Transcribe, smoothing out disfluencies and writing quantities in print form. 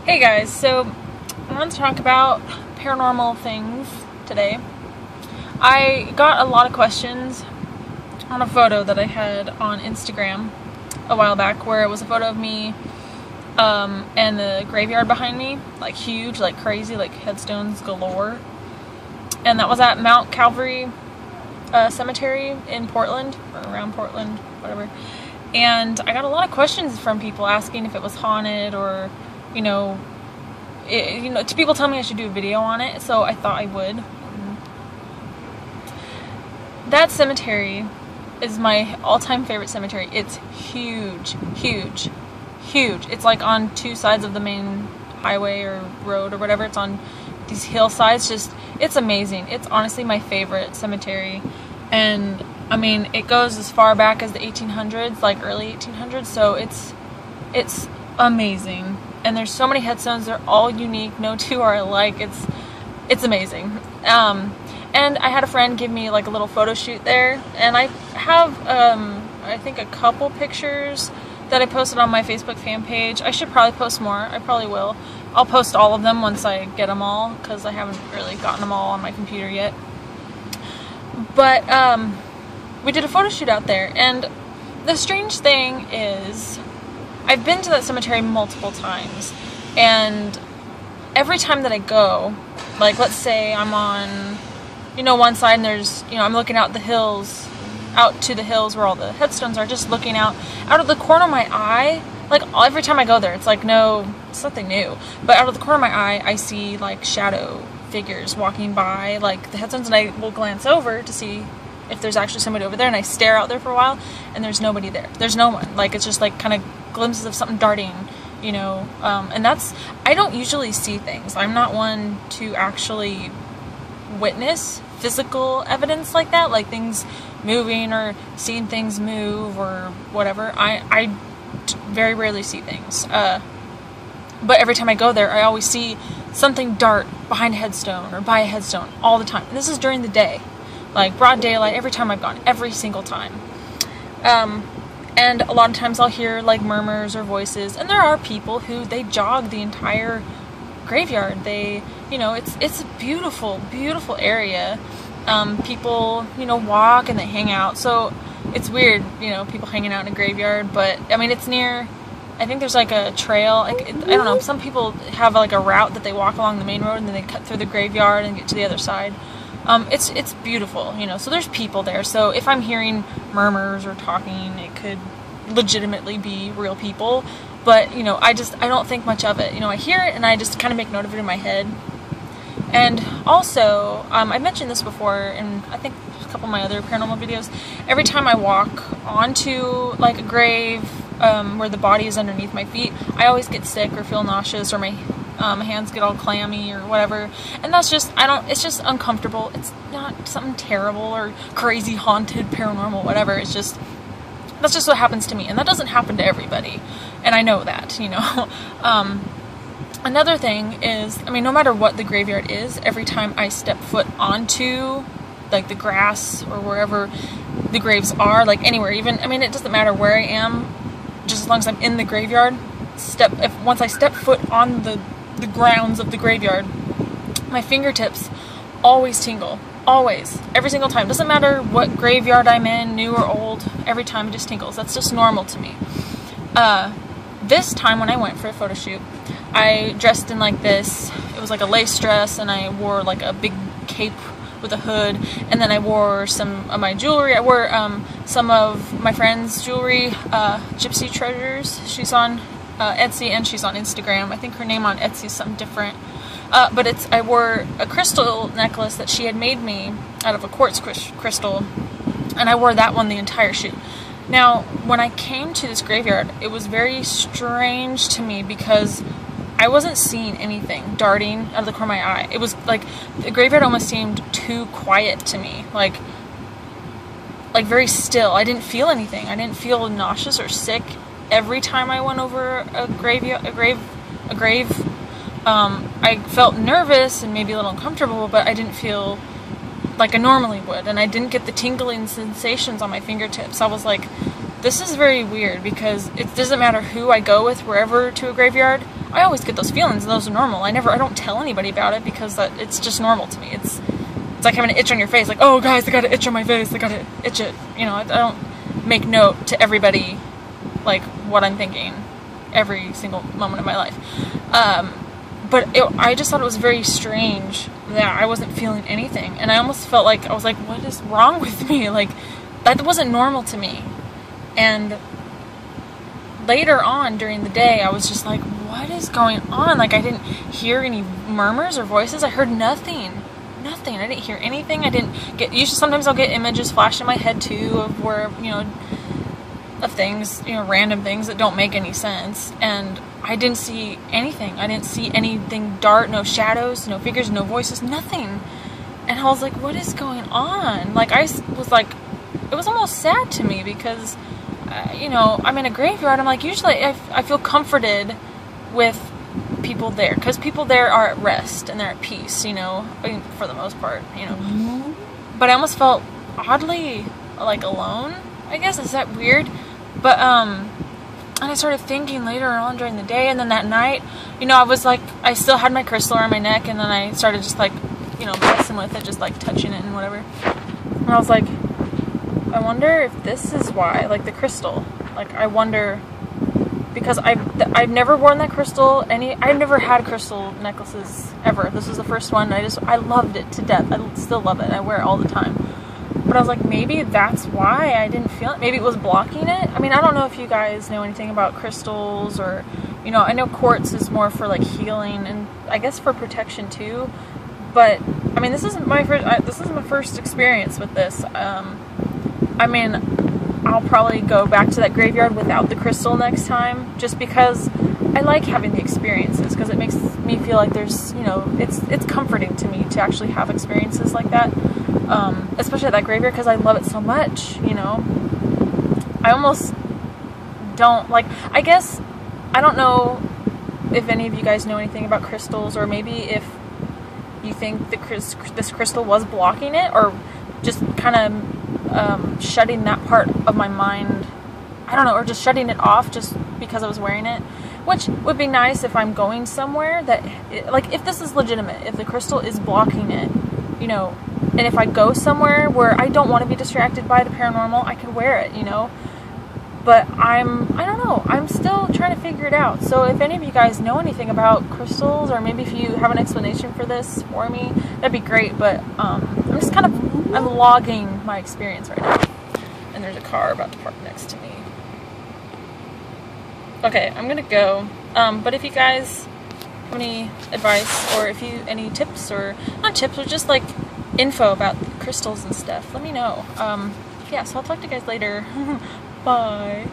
Hey guys, so I want to talk about paranormal things today. I got a lot of questions on a photo that I had on Instagram a while back where it was a photo of me and the graveyard behind me, like huge, like crazy, like headstones galore. And that was at Mount Calvary Cemetery in Portland, or around Portland, whatever. And I got a lot of questions from people asking if it was haunted or people tell me I should do a video on it, so I thought I would. That cemetery is my all-time favorite cemetery. It's huge, huge, huge. It's like on two sides of the main highway or road or whatever. It's on these hillsides. It's amazing. It's honestly my favorite cemetery. And I mean, it goes as far back as the 1800s, like early 1800s, so it's amazing. And there's so many headstones. They're all unique. No two are alike. It's amazing. And I had a friend give me like a little photo shoot there, and I have I think a couple pictures that I posted on my Facebook fan page. I should probably post more. I probably will. I'll post all of them once I get them all, because I haven't really gotten them all on my computer yet. But we did a photo shoot out there, and the strange thing is, I've been to that cemetery multiple times, and every time that I go, like let's say I'm on, one side and there's, I'm looking out to the hills where all the headstones are, just looking out of the corner of my eye, like every time I go there, it's like it's nothing new, but out of the corner of my eye, I see like shadow figures walking by, like the headstones, and I will glance over to see if there's actually somebody over there, and I stare out there for a while, and there's nobody there. There's no one. Like, it's just like kind of glimpses of something darting, and I don't usually see things. I'm not one to actually witness physical evidence like that, like things moving or seeing things move or whatever. I very rarely see things. But every time I go there, I always see something dart behind a headstone or by a headstone all the time. And this is during the day. Like broad daylight, every time I've gone, every single time. And a lot of times I'll hear like murmurs or voices, and there are people who, they jog the entire graveyard. It's a beautiful, beautiful area. People, walk and they hang out, so it's weird, people hanging out in a graveyard, but I mean, it's near, I think there's like a trail, I don't know, some people have like a route that they walk along the main road and then they cut through the graveyard and get to the other side. It's beautiful, so there's people there, so if I'm hearing murmurs or talking, it could legitimately be real people, but, I don't think much of it. I hear it and I just kind of make note of it in my head. And also, I mentioned this before in, I think, a couple of my other paranormal videos, every time I walk onto, like, a grave, where the body is underneath my feet, I always get sick or feel nauseous, or my hands get all clammy or whatever, and that's just, it's just uncomfortable. It's not something terrible or crazy, haunted, paranormal, whatever. That's just what happens to me, and that doesn't happen to everybody, and I know that, Another thing is, no matter what the graveyard is, every time I step foot onto, like, the grass or wherever the graves are, like, anywhere, even, it doesn't matter where I am, just as long as I'm in the graveyard, once I step foot on the grounds of the graveyard, my fingertips always tingle. Always. Every single time. Doesn't matter what graveyard I'm in, new or old, every time it just tingles. That's just normal to me. This time when I went for a photo shoot, I dressed in like this, it was like a lace dress, and I wore like a big cape with a hood, and then I wore some of my jewelry. I wore some of my friend's jewelry, Gypsy Treasures. She's on Etsy and she's on Instagram. I think her name on Etsy is something different. But I wore a crystal necklace that she had made me out of a quartz crystal, and I wore that one the entire shoot. Now, when I came to this graveyard, it was very strange to me because I wasn't seeing anything darting out of the corner of my eye. It was like, the graveyard almost seemed too quiet to me, like very still. I didn't feel anything. I didn't feel nauseous or sick every time I went over a grave. I felt nervous and maybe a little uncomfortable, but I didn't feel like I normally would, and I didn't get the tingling sensations on my fingertips. I was like, this is very weird, because it doesn't matter who I go with, wherever to a graveyard, I always get those feelings, and those are normal. I don't tell anybody about it because it's just normal to me. It's like having an itch on your face, like, oh guys, I got an itch on my face, I gotta itch it. You know, I don't make note to everybody, like, what I'm thinking every single moment of my life. But I just thought it was very strange that I wasn't feeling anything. And I almost felt like, I was like, what is wrong with me? Like, that wasn't normal to me. And later on during the day, I was just like, what is going on? Like, I didn't hear any murmurs or voices. I heard nothing. Nothing. I didn't hear anything. I didn't get, usually sometimes I'll get images flashed in my head too of where, you know, of things, you know, random things that don't make any sense. And I didn't see anything. I didn't see anything dark, no shadows, no figures, no voices, nothing. And I was like, what is going on? Like, I was like, it was almost sad to me because, you know, I'm in a graveyard. I'm like, usually I feel comforted with people there because people there are at rest and they're at peace, you know, I mean, for the most part, you know. But I almost felt oddly like alone, I guess. Is that weird? But and I started thinking later on during the day, and then that night, you know, I was like, I still had my crystal around my neck, and then I started just like, you know, messing with it, just like touching it and whatever. And I was like, I wonder if this is why, like the crystal, like I wonder, because I've never worn that crystal. I've never had crystal necklaces ever. This was the first one. I loved it to death. I still love it. I wear it all the time. But I was like, maybe that's why I didn't feel it. Maybe it was blocking it. I mean, I don't know if you guys know anything about crystals, or, you know, I know quartz is more for like healing and I guess for protection too. But I mean, this isn't my first experience with this. I mean, I'll probably go back to that graveyard without the crystal next time, just because I like having the experiences, because it makes me feel like there's, you know, it's comforting to me to actually have experiences like that, especially at that graveyard, because I love it so much, you know. I almost don't, like, I guess, I don't know if any of you guys know anything about crystals, or maybe if you think this crystal was blocking it, or just kind of shutting that part of my mind, I don't know, or just shutting it off just because I was wearing it, which would be nice if I'm going somewhere that, like, if this is legitimate, if the crystal is blocking it, you know, and if I go somewhere where I don't want to be distracted by the paranormal, I could wear it, you know. But I don't know, I'm still trying to figure it out. So if any of you guys know anything about crystals, or maybe if you have an explanation for this for me, that'd be great. But I'm just kind of, I'm logging my experience right now. And there's a car about to park next to me. Okay, I'm gonna go. But if you guys have any advice, or if you, any tips, or not tips, or just like info about crystals and stuff, let me know. Yeah, so I'll talk to you guys later. Bye.